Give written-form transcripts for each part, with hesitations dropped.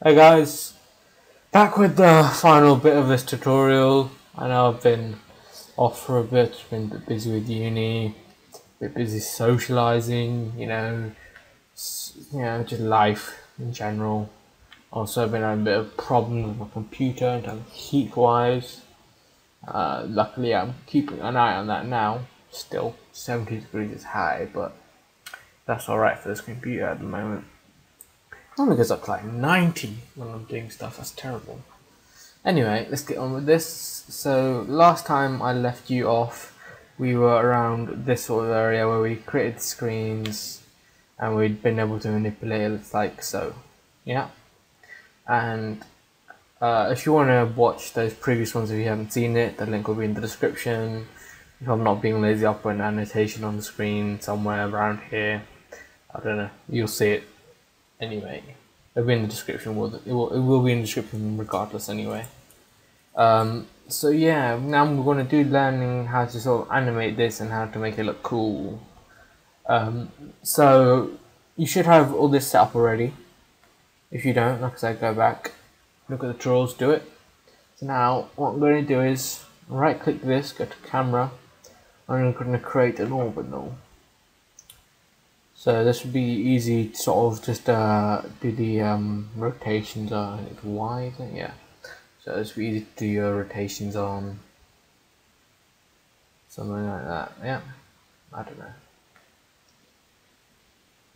Hey guys, back with the final bit of this tutorial. I know I've been off for a bit, been a bit busy with uni, a bit busy socializing, just life in general. Also been having a bit of problems with my computer in terms of heat wise. Luckily I'm keeping an eye on that now. Still 70 degrees is high, but that's alright for this computer at the moment. It only goes up to like 90 when I'm doing stuff. That's terrible. Anyway, let's get on with this. So last time I left you off, we were around this sort of area where we created screens and we'd been able to manipulate it like so. Yeah. And if you want to watch those previous ones if you haven't seen it, the link will be in the description. If I'm not being lazy, I'll put an annotation on the screen somewhere around here. I don't know, you'll see it. Anyway, it'll be in the description. It will be in the description regardless anyway. So yeah, now we're going to do learning how to sort of animate this and how to make it look cool. So you should have all this set up already. If you don't, like I said, go back, look at the tutorials, do it. So now what I'm going to do is right click this, go to camera, and I'm going to create an orbital. So this would be easy to sort of just do the rotations on Y, is it? Yeah. So this would be easy to do your rotations on. Something like that, yeah. I don't know.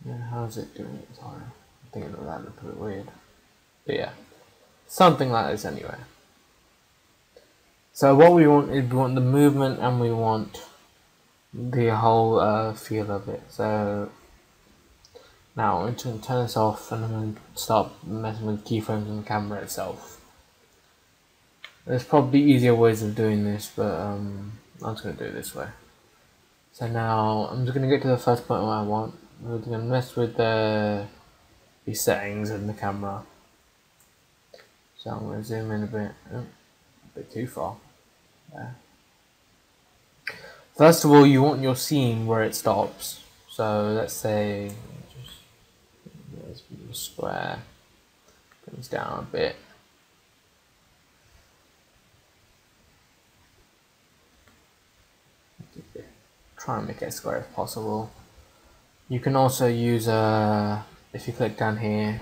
Yeah, how's it doing it? Sorry. I'm thinking of that looked a bit weird. But yeah. Something like this anyway. So what we want is we want the movement and we want the whole feel of it. So now I'm going to turn this off and I'm going to start messing with keyframes on the camera itself. There's probably easier ways of doing this, but I'm just going to do it this way. So now I'm just going to get to the first point where I want. We're going to mess with the settings in the camera. So I'm going to zoom in a bit too far. Yeah. First of all, you want your scene where it stops. So let's say there's a square, brings down a bit. Try and make it as square as possible. You can also use if you click down here,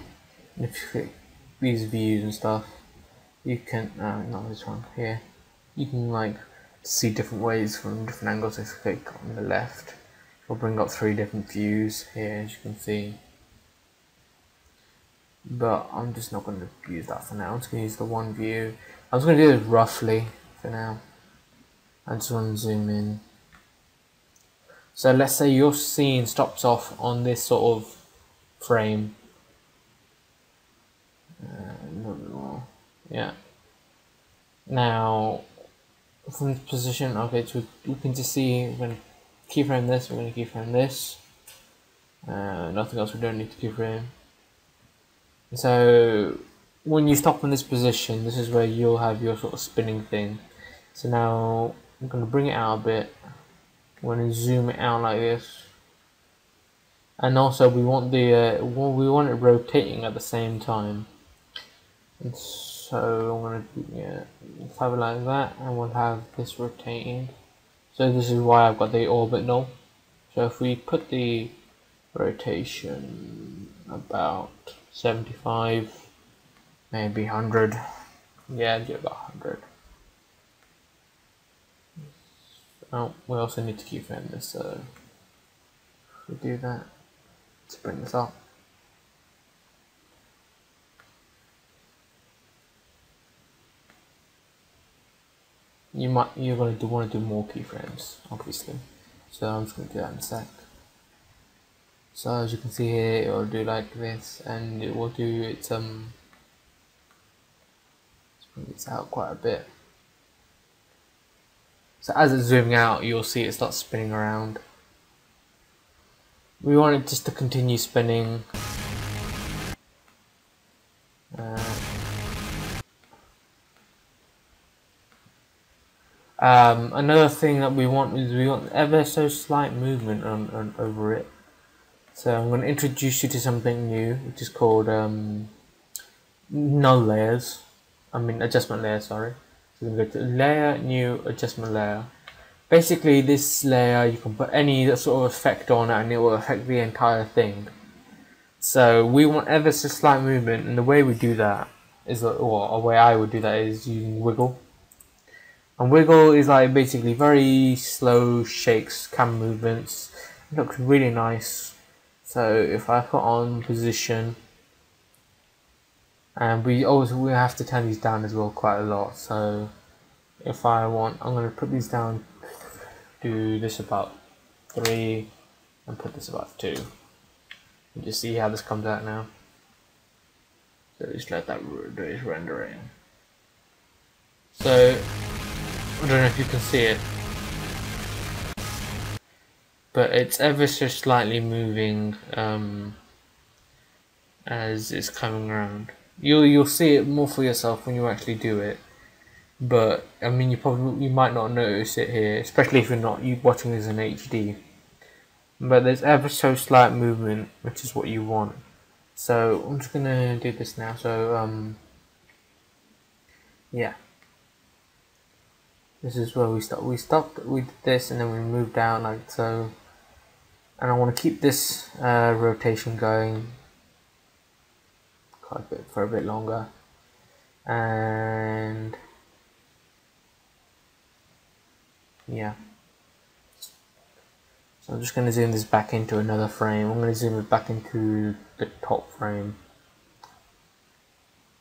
and if you click these views and stuff, you can not this one here. You can like see different ways from different angles. If you click on the left, it'll bring up 3 different views here, as you can see. But I'm just not going to use that for now. I'm just going to use the one view. I'm just going to do it roughly for now. I just want to zoom in. So let's say your scene stops off on this sort of frame. A little bit more. Yeah. Now, from this position, okay, so we can just see, we're going to keyframe this, we're going to keyframe this. Nothing else we don't need to keyframe. So when you stop in this position, this is where you'll have your sort of spinning thing. So now I'm going to bring it out a bit. I'm going to zoom it out like this. And also we want the we want it rotating at the same time. And so I'm going to have it like that, and we'll have this rotating. So this is why I've got the orbital. So if we put the rotation about 75, maybe 100. Yeah, do about 100. Oh, we also need to keyframe this, so if we do that, let's bring this up. You're going to want to do more keyframes, obviously. So I'm just going to do that in a sec. So as you can see here, it will do like this, and it will do its let's bring this out quite a bit. So as it's zooming out, you'll see it starts spinning around. We want it just to continue spinning. Another thing that we want is we want ever so slight movement on over it. So I'm going to introduce you to something new, which is called no layers. I mean adjustment layer, sorry. So we're going to go to layer, new adjustment layer. Basically this layer you can put any sort of effect on it and it will affect the entire thing. So we want ever so slight movement, and the way we do that is, or a way I would do that is using wiggle. And wiggle is like basically very slow shakes, camera movements. It looks really nice. So if I put on position, and we have to turn these down as well quite a lot. So if I want, I'm going to put these down, do this about 3, and put this about 2. You just see how this comes out now. So just let that do its rendering. So I don't know if you can see it, but it's ever so slightly moving as it's coming around. You'll see it more for yourself when you actually do it. But I mean, you might not notice it here, especially if you're not watching this in HD. But there's ever so slight movement, which is what you want. So I'm just gonna do this now. So yeah, this is where we stopped. We did this, and then we moved down like so. And I want to keep this rotation going quite a bit for a bit longer. And yeah. So I'm just going to zoom this back into another frame. I'm going to zoom it back into the top frame.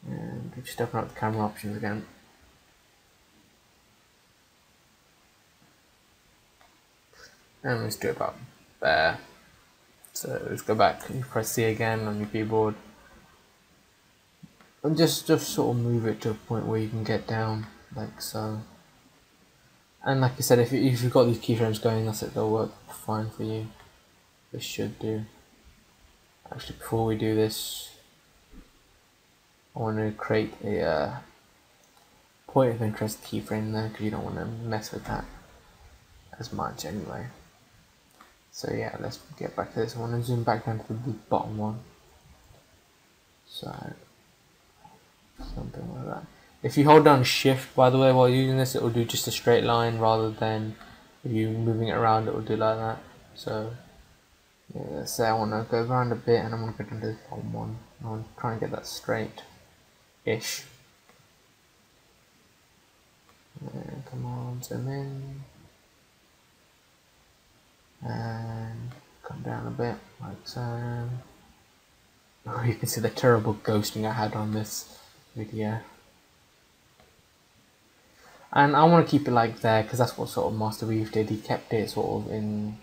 And just open up the camera options again. And let's do it about there. So let's go back and press C again on your keyboard. And just sort of move it to a point where you can get down, like so. And like I said, if you've got these keyframes going, they'll work fine for you. This should do. Actually, before we do this, I want to create a point of interest keyframe there, because you don't want to mess with that as much anyway. So yeah, let's get back to this. I want to zoom back down to the bottom one. So something like that. If you hold down shift, by the way, while using this, it will do just a straight line rather than if you moving it around, it will do like that. So yeah, let's say I want to go around a bit and I want to go down to the bottom one. I want to try and get that straight-ish. Come on, zoom in. And come down a bit, like so. Oh, you can see the terrible ghosting I had on this video. And I want to keep it like there, because that's what sort of masterbeef did. He kept it sort of in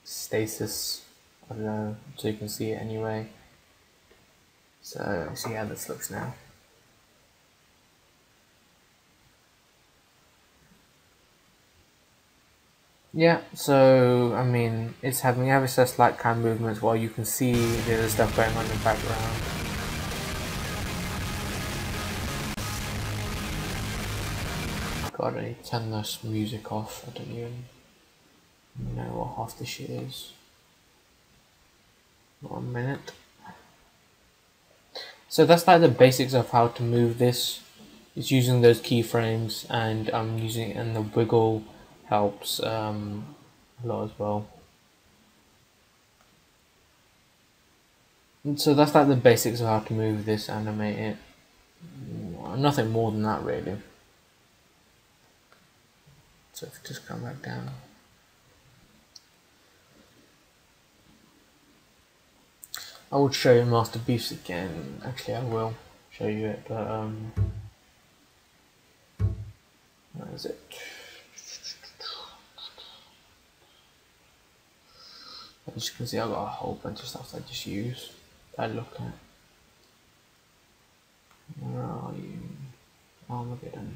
stasis, I don't know, so you can see it anyway. So see how this looks now. Yeah, so I mean, it's having ever so slight cam movements while you can see the other stuff going on in the background. God, I need to turn this music off. I don't even know what half the shit is. 1 minute. So that's like the basics of how to move this. It's using those keyframes, and I'm using it, and the wiggle helps a lot as well. And so that's like the basics of how to move this, animate it. Nothing more than that really. So if you just come back down. I would show you masterbeefs again. Actually, I will show you it, but where is it? As you can see, I've got a whole bunch of stuff I just use. I look at. Where are you? Armageddon.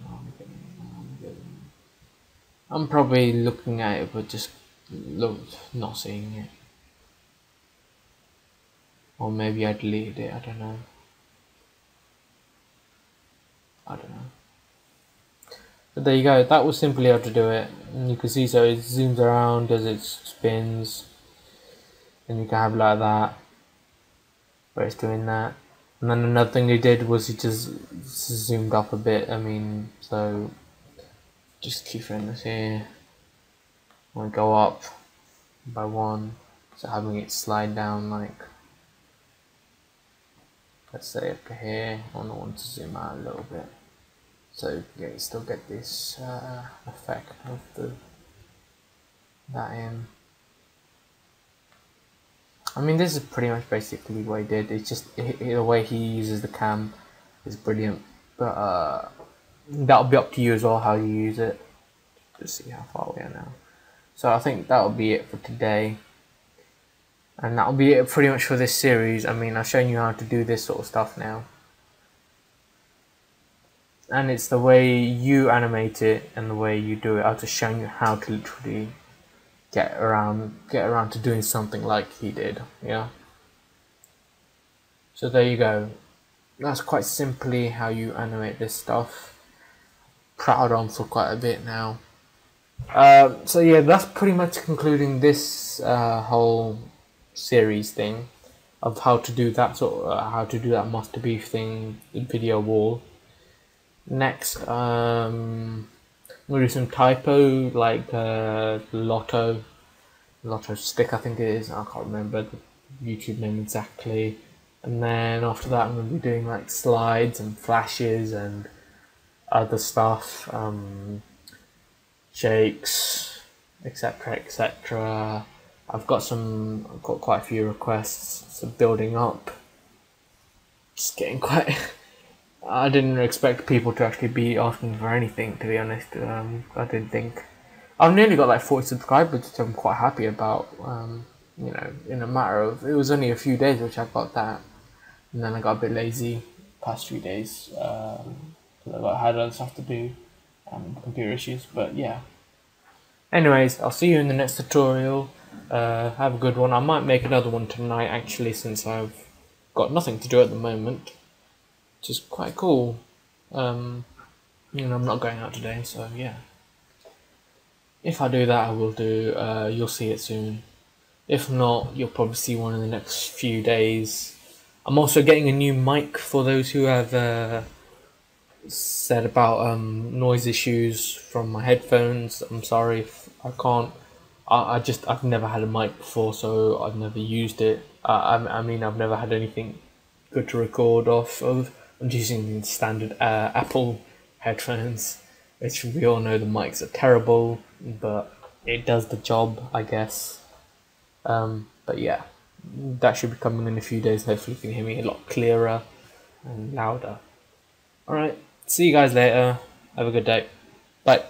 I'm probably looking at it, but just not seeing it. Or maybe I deleted it. I don't know. But there you go. That was simply how to do it. And you can see, so it zooms around, does its spins. And you can have like that, where it's doing that. And then another thing he did was he just zoomed up a bit. I mean, so just keyframe here. Want to go up by 1, so having it slide down like, let's say up to here. I want to zoom out a little bit, so yeah, you still get this effect of that in. I mean, this is pretty much basically what he did. It's just the way he uses the cam is brilliant, but that'll be up to you as well how you use it. Just see how far we are now. So I think that'll be it for today, and that'll be it pretty much for this series. I mean, I've shown you how to do this sort of stuff now, and it's the way you animate it and the way you do it. I've just shown you how to literally get around to doing something like he did. Yeah. So there you go. That's quite simply how you animate this stuff. Proud on for quite a bit now. So yeah, that's pretty much concluding this whole series thing of how to do that how to do that masterbeef thing, the video wall. Next, I'm gonna do some typo like lotto stick, I think it is. I can't remember the YouTube name exactly. And then after that, I'm gonna be doing like slides and flashes and other stuff. Shakes, etc, etc. I've got quite a few requests, so building up. Just getting quite I didn't expect people to actually be asking for anything, to be honest. I didn't think I've nearly got like 40 subscribers, which I'm quite happy about. You know, in a matter of, it was only a few days which I got that, and then I got a bit lazy past few days because I had other stuff to do, computer issues. But yeah. Anyways, I'll see you in the next tutorial. Have a good one. I might make another one tonight actually, since I've got nothing to do at the moment, which is quite cool. You know, I'm not going out today, so yeah. If I do that, I will do. You'll see it soon. If not, you'll probably see one in the next few days. I'm also getting a new mic for those who have said about noise issues from my headphones. I'm sorry if I can't. I've never had a mic before, so I've never used it. I mean, I've never had anything good to record off of. I'm using standard Apple headphones, which we all know the mics are terrible, but it does the job, I guess. But yeah, that should be coming in a few days. Hopefully you can hear me a lot clearer and louder. Alright, see you guys later. Have a good day. Bye.